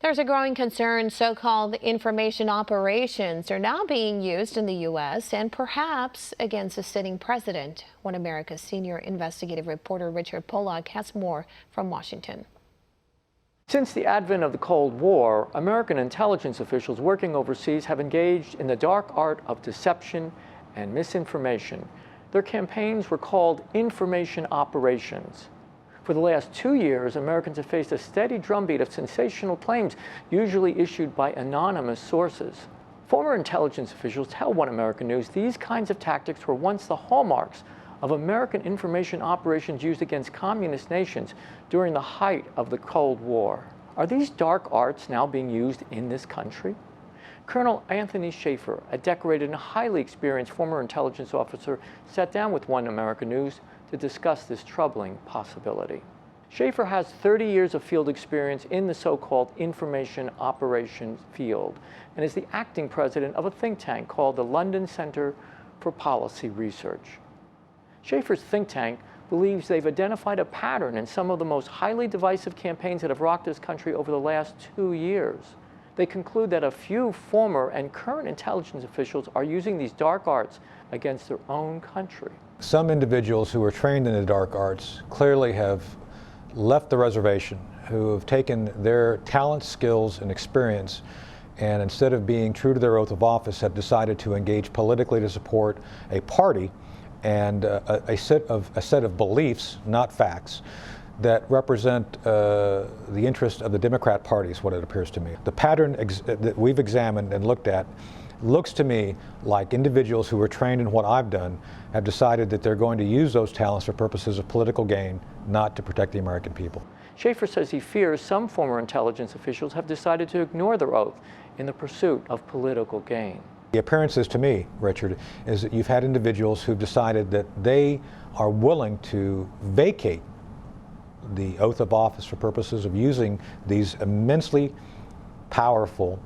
There's a growing concern so-called information operations are now being used in the U.S. and perhaps against a sitting president. One America's senior investigative reporter, Richard Pollock, has more from Washington. Since the advent of the Cold War, American intelligence officials working overseas have engaged in the dark art of deception and misinformation. Their campaigns were called information operations. For the last 2 years, Americans have faced a steady drumbeat of sensational claims, usually issued by anonymous sources. Former intelligence officials tell One American News these kinds of tactics were once the hallmarks of American information operations used against communist nations during the height of the Cold War. Are these dark arts now being used in this country? Colonel Anthony Schaefer, a decorated and highly experienced former intelligence officer, sat down with One American News to discuss this troubling possibility. Schaefer has 30 years of field experience in the so-called information operations field and is the acting president of a think tank called the London Center for Policy Research. Schaefer's think tank believes they've identified a pattern in some of the most highly divisive campaigns that have rocked this country over the last 2 years. They conclude that a few former and current intelligence officials are using these dark arts against their own country. Some individuals who are trained in the dark arts clearly have left the reservation, who have taken their talents, skills, and experience, and instead of being true to their oath of office, have decided to engage politically to support a party and a set of beliefs, not facts, that represent the interest of the Democrat Party is what it appears to me. The pattern that we've examined and looked at looks to me like individuals who are trained in what I've done have decided that they're going to use those talents for purposes of political gain, not to protect the American people. Schaefer says he fears some former intelligence officials have decided to ignore their oath in the pursuit of political gain. The appearances to me, Richard, is that you've had individuals who've decided that they are willing to vacate the oath of office for purposes of using these immensely powerful,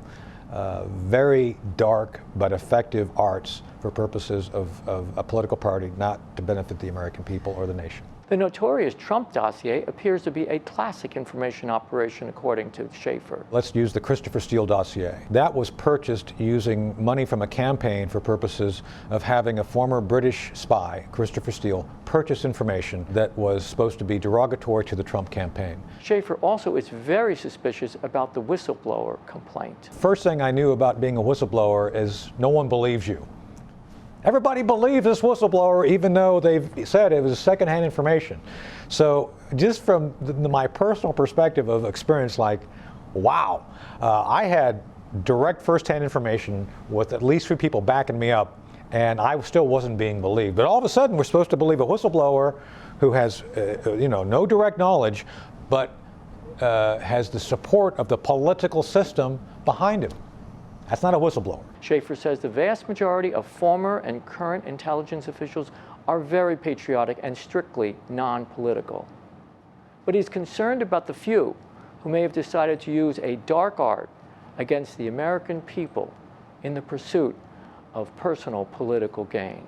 very dark but effective arts for purposes of a political party, not to benefit the American people or the nation. The notorious Trump dossier appears to be a classic information operation, according to Schaefer. Let's use the Christopher Steele dossier. That was purchased using money from a campaign for purposes of having a former British spy, Christopher Steele, purchase information that was supposed to be derogatory to the Trump campaign. Schaefer also is very suspicious about the whistleblower complaint. First thing I knew about being a whistleblower is no one believes you. Everybody believes this whistleblower, even though they've said it was secondhand information. So just from my personal perspective of experience, like, wow, I had direct firsthand information with at least 3 people backing me up, and I still wasn't being believed. But all of a sudden, we're supposed to believe a whistleblower who has no direct knowledge, but has the support of the political system behind him. That's not a whistleblower. Schaefer says the vast majority of former and current intelligence officials are very patriotic and strictly non-political. But he's concerned about the few who may have decided to use a dark art against the American people in the pursuit of personal political gain.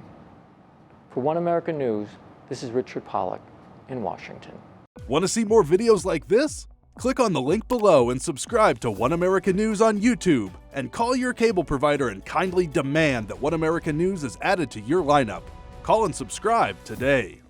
For One American News, this is Richard Pollock in Washington. Want to see more videos like this? Click on the link below and subscribe to One American News on YouTube, and call your cable provider and kindly demand that One American News is added to your lineup. Call and subscribe today.